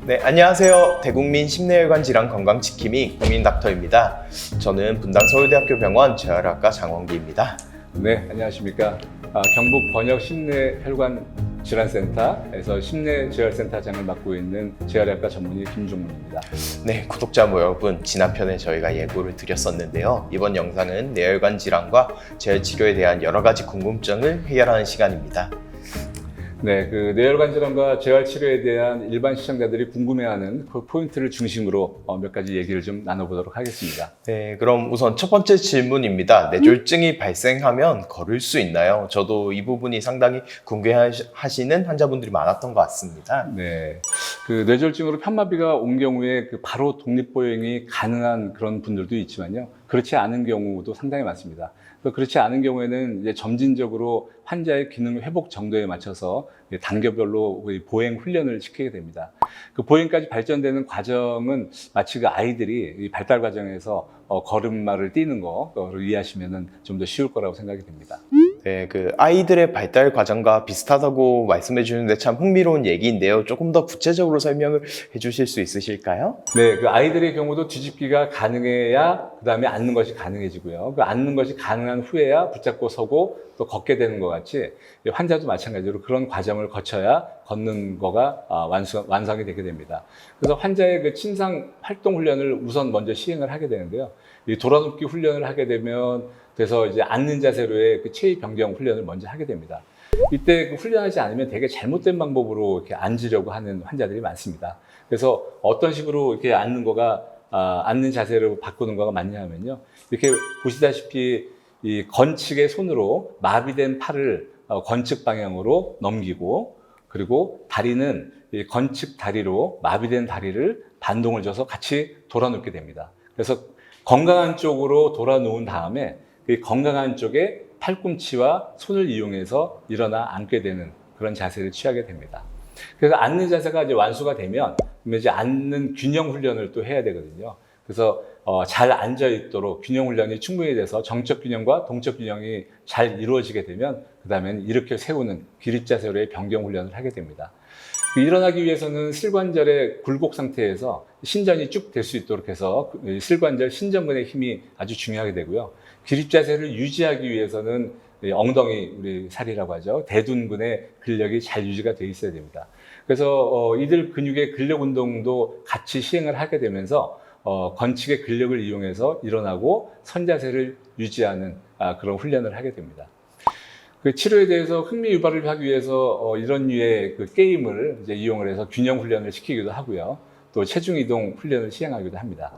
네, 안녕하세요. 대국민 심내혈관 질환 건강지킴이 국민닥터입니다. 저는 분당 서울대학교 병원 재활학과 장원기입니다. 네, 안녕하십니까. 경북 번역 심내혈관 질환센터에서 심내재활센터장을 맡고 있는 재활학과 전문의 김종문입니다. 네, 구독자 여러분, 지난 편에 저희가 예고를 드렸었는데요. 이번 영상은 뇌혈관 질환과 재활치료에 대한 여러 가지 궁금증을 해결하는 시간입니다. 네, 그 뇌혈관 질환과 재활 치료에 대한 일반 시청자들이 궁금해하는 그 포인트를 중심으로 몇 가지 얘기를 좀 나눠보도록 하겠습니다. 네, 그럼 우선 첫 번째 질문입니다. 뇌졸중이 발생하면 걸을 수 있나요? 저도 이 부분이 상당히 궁금해하시는 환자분들이 많았던 것 같습니다. 네, 그 뇌졸중으로 편마비가 온 경우에 그 바로 독립보행이 가능한 그런 분들도 있지만요. 그렇지 않은 경우도 상당히 많습니다. 그렇지 않은 경우에는 이제 점진적으로 환자의 기능 회복 정도에 맞춰서 단계별로 보행 훈련을 시키게 됩니다. 그 보행까지 발전되는 과정은 마치 그 아이들이 이 발달 과정에서 걸음마를 뛰는 거로 이해하시면 좀 더 쉬울 거라고 생각이 됩니다. 네, 그 아이들의 발달 과정과 비슷하다고 말씀해 주는데 참 흥미로운 얘기인데요. 조금 더 구체적으로 설명을 해 주실 수 있으실까요? 네, 그 아이들의 경우도 뒤집기가 가능해야 그 다음에 앉는 것이 가능해지고요. 그 앉는 것이 가능한 후에야 붙잡고 서고 또 걷게 되는 것 같이 환자도 마찬가지로 그런 과정을 거쳐야 걷는 거가 완성이 되게 됩니다. 그래서 환자의 그 침상 활동 훈련을 우선 먼저 시행을 하게 되는데요. 이 돌아눕기 훈련을 하게 되면 그래서 이제 앉는 자세로의 그 체위 변경 훈련을 먼저 하게 됩니다. 이때 그 훈련하지 않으면 되게 잘못된 방법으로 이렇게 앉으려고 하는 환자들이 많습니다. 그래서 어떤 식으로 이렇게 앉는 거가 앉는 자세로 바꾸는 거가 맞냐 하면요. 이렇게 보시다시피 이 건측의 손으로 마비된 팔을 건측 방향으로 넘기고 그리고 다리는 이 건측 다리로 마비된 다리를 반동을 줘서 같이 돌아 눕게 됩니다. 그래서 건강한 쪽으로 돌아 누운 다음에 이 건강한 쪽에 팔꿈치와 손을 이용해서 일어나 앉게 되는 그런 자세를 취하게 됩니다. 그래서 앉는 자세가 이제 완수가 되면 이제 앉는 균형 훈련을 또 해야 되거든요. 그래서 잘 앉아 있도록 균형 훈련이 충분히 돼서 정적 균형과 동적 균형이 잘 이루어지게 되면 그 다음에는 이렇게 세우는 기립 자세로의 변경 훈련을 하게 됩니다. 일어나기 위해서는 슬관절의 굴곡 상태에서 신전이 쭉 될 수 있도록 해서 슬관절 신전근의 힘이 아주 중요하게 되고요. 기립 자세를 유지하기 위해서는 엉덩이 우리 살이라고 하죠. 대둔근의 근력이 잘 유지가 돼 있어야 됩니다. 그래서 이들 근육의 근력 운동도 같이 시행을 하게 되면서 건측의 근력을 이용해서 일어나고 선 자세를 유지하는 그런 훈련을 하게 됩니다. 그 치료에 대해서 흥미 유발을 하기 위해서 이런 류의 그 게임을 이제 이용을 해서 균형 훈련을 시키기도 하고요. 또 체중 이동 훈련을 시행하기도 합니다.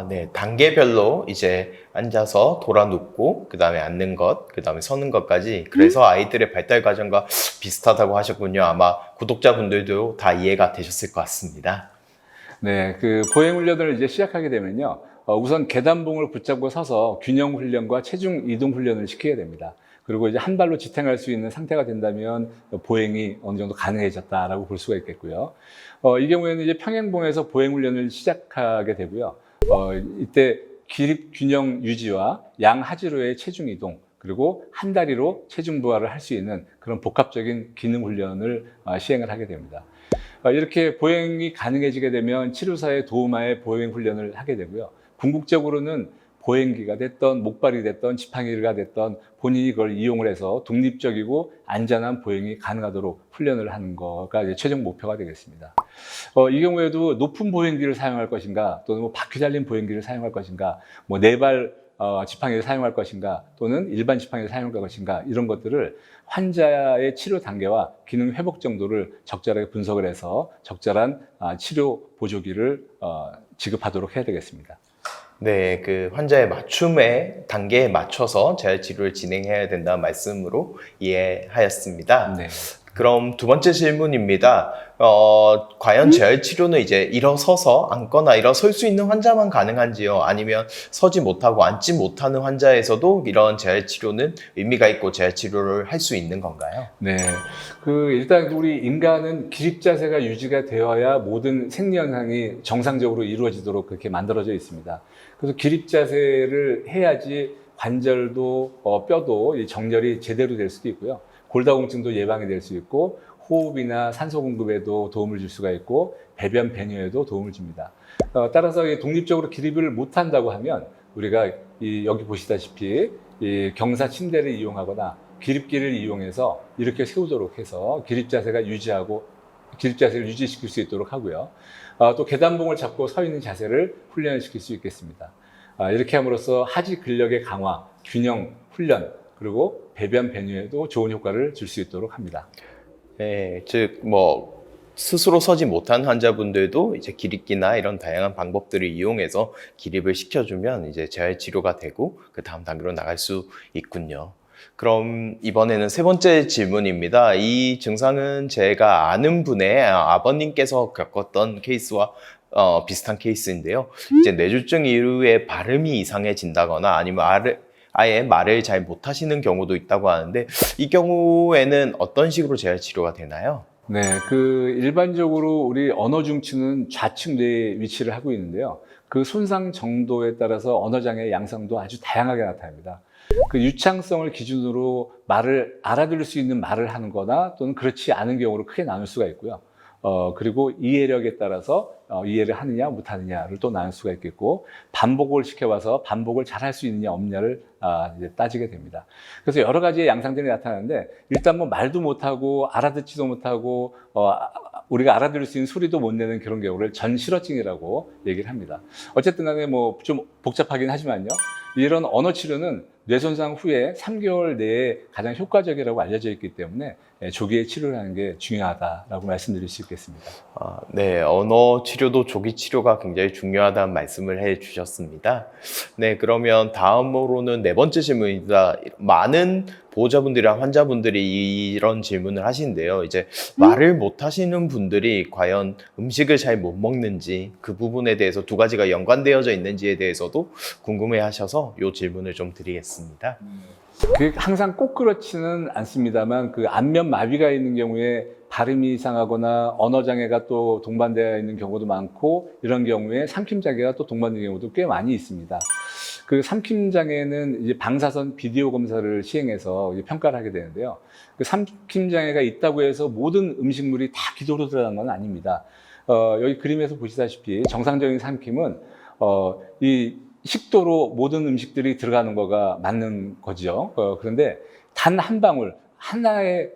네. 단계별로 이제 앉아서 돌아 눕고, 그 다음에 앉는 것, 그 다음에 서는 것까지. 그래서 아이들의 발달 과정과 비슷하다고 하셨군요. 아마 구독자분들도 다 이해가 되셨을 것 같습니다. 네, 그 보행 훈련을 이제 시작하게 되면요. 우선 계단봉을 붙잡고 서서 균형 훈련과 체중 이동 훈련을 시키게 됩니다. 그리고 이제 한 발로 지탱할 수 있는 상태가 된다면 보행이 어느 정도 가능해졌다라고 볼 수가 있겠고요. 이 경우에는 이제 평행봉에서 보행 훈련을 시작하게 되고요. 이때 기립 균형 유지와 양 하지로의 체중 이동, 그리고 한 다리로 체중 부하를 할 수 있는 그런 복합적인 기능 훈련을 시행을 하게 됩니다. 이렇게 보행이 가능해지게 되면 치료사의 도움하에 보행 훈련을 하게 되고요. 궁극적으로는 보행기가 됐던 목발이 됐던 지팡이가 됐던 본인이 그걸 이용을 해서 독립적이고 안전한 보행이 가능하도록 훈련을 하는 거가 이제 최종 목표가 되겠습니다. 이 경우에도 높은 보행기를 사용할 것인가 또는 뭐 바퀴 달린 보행기를 사용할 것인가 뭐 네 발 지팡이를 사용할 것인가 또는 일반 지팡이를 사용할 것인가 이런 것들을 환자의 치료 단계와 기능 회복 정도를 적절하게 분석을 해서 적절한 치료 보조기를 지급하도록 해야 되겠습니다. 네, 그 환자의 맞춤의 단계에 맞춰서 재활 치료를 진행해야 된다는 말씀으로 이해하였습니다. 네. 그럼 두 번째 질문입니다. 과연 재활 치료는 이제 일어서서 앉거나 일어설 수 있는 환자만 가능한지요? 아니면 서지 못하고 앉지 못하는 환자에서도 이런 재활 치료는 의미가 있고 재활 치료를 할 수 있는 건가요? 네. 일단 우리 인간은 기립 자세가 유지가 되어야 모든 생리 현상이 정상적으로 이루어지도록 그렇게 만들어져 있습니다. 그래서 기립 자세를 해야지 관절도 뼈도 정렬이 제대로 될 수도 있고요. 골다공증도 예방이 될 수 있고 호흡이나 산소 공급에도 도움을 줄 수가 있고 배변 배뇨에도 도움을 줍니다. 따라서 독립적으로 기립을 못한다고 하면 우리가 여기 보시다시피 이 경사 침대를 이용하거나 기립기를 이용해서 이렇게 세우도록 해서 기립 자세를 유지시킬 수 있도록 하고요. 또 계단봉을 잡고 서 있는 자세를 훈련시킬 수 있겠습니다. 이렇게 함으로써 하지 근력의 강화, 균형 훈련, 그리고 배변 배뇨에도 좋은 효과를 줄 수 있도록 합니다. 네, 즉 스스로 서지 못한 환자분들도 이제 기립기나 이런 다양한 방법들을 이용해서 기립을 시켜주면 이제 재활 치료가 되고 그 다음 단계로 나갈 수 있군요. 그럼 이번에는 세 번째 질문입니다. 이 증상은 제가 아는 분의 아버님께서 겪었던 케이스와 비슷한 케이스인데요. 이제 뇌졸중 이후에 발음이 이상해진다거나 아니면 아예 말을 잘 못하시는 경우도 있다고 하는데 이 경우에는 어떤 식으로 재활 치료가 되나요? 네, 일반적으로 우리 언어 중추는 좌측 뇌에 위치를 하고 있는데요. 그 손상 정도에 따라서 언어장애 양상도 아주 다양하게 나타납니다. 그 유창성을 기준으로 말을 알아들을 수 있는 말을 하는 거나 또는 그렇지 않은 경우로 크게 나눌 수가 있고요. 그리고 이해력에 따라서 이해를 하느냐 못하느냐를 또 나눌 수가 있겠고, 반복을 시켜와서 반복을 잘할 수 있느냐 없느냐를 이제 따지게 됩니다. 그래서 여러 가지의 양상들이 나타나는데, 일단 말도 못하고 알아듣지도 못하고 우리가 알아들을 수 있는 소리도 못 내는 그런 경우를 전실어증이라고 얘기를 합니다. 어쨌든 간에 좀 복잡하긴 하지만요. 이런 언어 치료는 뇌손상 후에 3개월 내에 가장 효과적이라고 알려져 있기 때문에 조기에 치료를 하는 게 중요하다라고 말씀드릴 수 있겠습니다. 네, 언어 치료도 조기 치료가 굉장히 중요하다는 말씀을 해주셨습니다. 네, 그러면 다음으로는 네 번째 질문입니다. 많은 보호자분들이랑 환자분들이 이런 질문을 하시는데요. 이제 말을 못 하시는 분들이 과연 음식을 잘 못 먹는지, 그 부분에 대해서 두 가지가 연관되어져 있는지에 대해서도 궁금해 하셔서 이 질문을 좀 드리겠습니다. 항상 꼭 그렇지는 않습니다만, 안면 마비가 있는 경우에 발음이 이상하거나 언어 장애가 또 동반되어 있는 경우도 많고, 이런 경우에 삼킴 장애가 또 동반되는 경우도 꽤 많이 있습니다. 삼킴 장애는 이제 방사선 비디오 검사를 시행해서 평가를 하게 되는데요. 삼킴 장애가 있다고 해서 모든 음식물이 다 기도로 들어가는 건 아닙니다. 여기 그림에서 보시다시피 정상적인 삼킴은 이 식도로 모든 음식들이 들어가는 거가 맞는 거죠. 그런데 단 한 방울, 하나의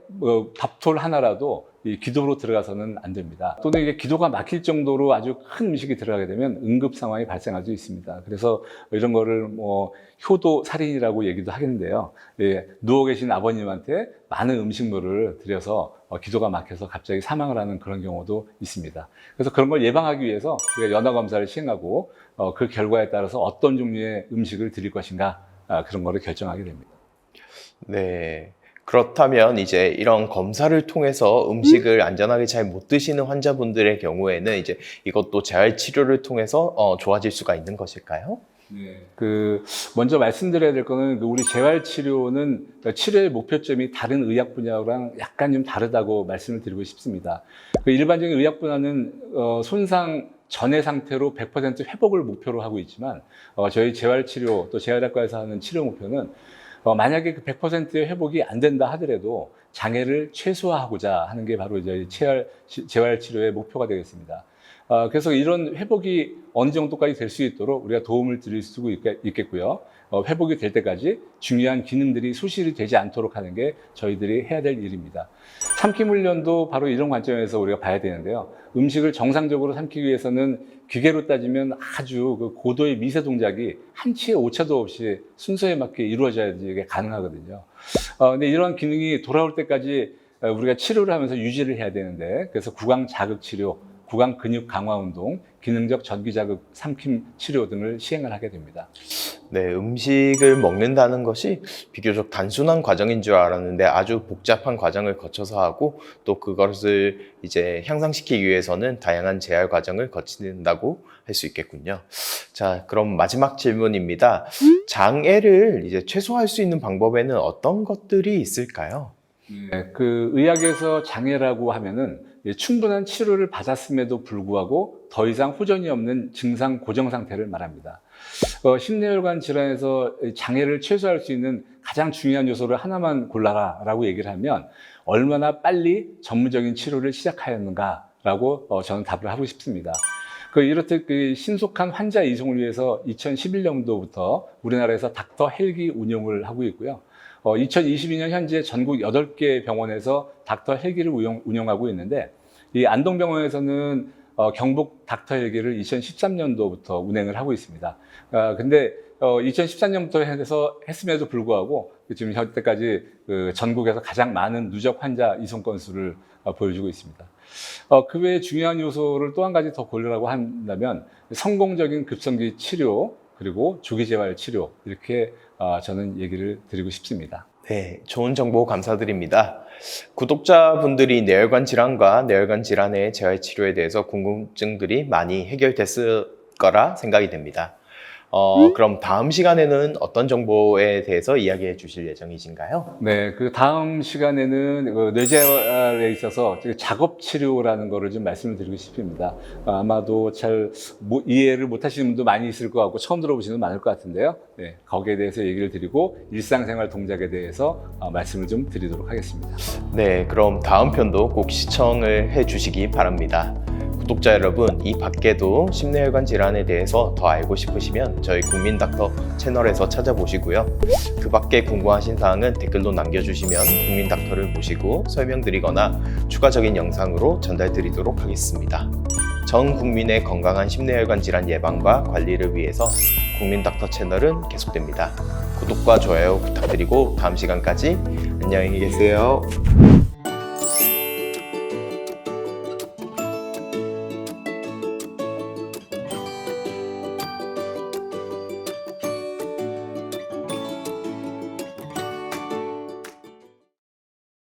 밥톨 하나라도 이 기도로 들어가서는 안 됩니다. 또는 이게 기도가 막힐 정도로 아주 큰 음식이 들어가게 되면 응급 상황이 발생할 수 있습니다. 그래서 이런 거를 효도 살인이라고 얘기도 하겠는데요. 누워 계신 아버님한테 많은 음식물을 드려서 기도가 막혀서 갑자기 사망을 하는 그런 경우도 있습니다. 그래서 그런 걸 예방하기 위해서 우리가 연화 검사를 시행하고 그 결과에 따라서 어떤 종류의 음식을 드릴 것인가 그런 거를 결정하게 됩니다. 네. 그렇다면 이제 이런 검사를 통해서 음식을 안전하게 잘 못 드시는 환자분들의 경우에는 이제 이것도 재활 치료를 통해서 좋아질 수가 있는 것일까요? 네. 먼저 말씀드려야 될 거는 우리 재활 치료는 치료의 목표점이 다른 의학 분야랑 약간 좀 다르다고 말씀을 드리고 싶습니다. 일반적인 의학 분야는 손상 전의 상태로 100% 회복을 목표로 하고 있지만 저희 재활 치료 또 재활학과에서 하는 치료 목표는 만약에 100%의 회복이 안 된다 하더라도 장애를 최소화하고자 하는 게 바로 이제 재활 치료의 목표가 되겠습니다. 그래서 이런 회복이 어느 정도까지 될 수 있도록 우리가 도움을 드릴 수 있겠고요. 회복이 될 때까지 중요한 기능들이 소실이 되지 않도록 하는 게 저희들이 해야 될 일입니다. 삼킴 훈련도 바로 이런 관점에서 우리가 봐야 되는데요. 음식을 정상적으로 삼키기 위해서는 기계로 따지면 아주 고도의 미세 동작이 한치의 오차도 없이 순서에 맞게 이루어져야지 이게 가능하거든요. 근데 이런 기능이 돌아올 때까지 우리가 치료를 하면서 유지를 해야 되는데, 그래서 구강 자극 치료, 구강 근육 강화 운동, 기능적 전기 자극 삼킴 치료 등을 시행을 하게 됩니다. 네, 음식을 먹는다는 것이 비교적 단순한 과정인 줄 알았는데 아주 복잡한 과정을 거쳐서 하고 또 그것을 이제 향상시키기 위해서는 다양한 재활 과정을 거친다고 할 수 있겠군요. 자, 그럼 마지막 질문입니다. 장애를 이제 최소화할 수 있는 방법에는 어떤 것들이 있을까요? 네, 의학에서 장애라고 하면은 충분한 치료를 받았음에도 불구하고 더 이상 호전이 없는 증상 고정 상태를 말합니다. 심뇌혈관 질환에서 장애를 최소화할 수 있는 가장 중요한 요소를 하나만 골라라 라고 얘기를 하면 얼마나 빨리 전문적인 치료를 시작하였는가 라고 저는 답을 하고 싶습니다. 이렇듯 신속한 환자 이송을 위해서 2011년도부터 우리나라에서 닥터 헬기 운영을 하고 있고요. 2022년 현재 전국 8개 병원에서 닥터 헬기를 운영하고 있는데, 이 안동병원에서는 경북 닥터 헬기를 2013년도부터 운행을 하고 있습니다. 근데 2013년부터 해서 했음에도 불구하고 지금 현재까지 전국에서 가장 많은 누적 환자 이송 건수를 보여주고 있습니다. 그 외에 중요한 요소를 또 한 가지 더 고려라고 한다면 성공적인 급성기 치료 그리고 조기 재활 치료, 이렇게 저는 얘기를 드리고 싶습니다. 네, 좋은 정보 감사드립니다. 구독자분들이 뇌혈관 질환과 뇌혈관 질환의 재활 치료에 대해서 궁금증들이 많이 해결됐을 거라 생각이 됩니다. 그럼 다음 시간에는 어떤 정보에 대해서 이야기해 주실 예정이신가요? 네, 다음 시간에는 뇌재활에 있어서 작업 치료라는 거를 좀 말씀을 드리고 싶습니다. 아마도 잘 이해를 못 하시는 분도 많이 있을 것 같고 처음 들어보시는 분도 많을 것 같은데요. 네, 거기에 대해서 얘기를 드리고 일상생활 동작에 대해서 말씀을 좀 드리도록 하겠습니다. 네, 그럼 다음 편도 꼭 시청을 해 주시기 바랍니다. 구독자 여러분, 이 밖에도 심뇌혈관 질환에 대해서 더 알고 싶으시면 저희 국민닥터 채널에서 찾아보시고요. 그 밖에 궁금하신 사항은 댓글로 남겨주시면 국민닥터를 모시고 설명드리거나 추가적인 영상으로 전달드리도록 하겠습니다. 전 국민의 건강한 심뇌혈관 질환 예방과 관리를 위해서 국민닥터 채널은 계속됩니다. 구독과 좋아요 부탁드리고 다음 시간까지 안녕히 계세요.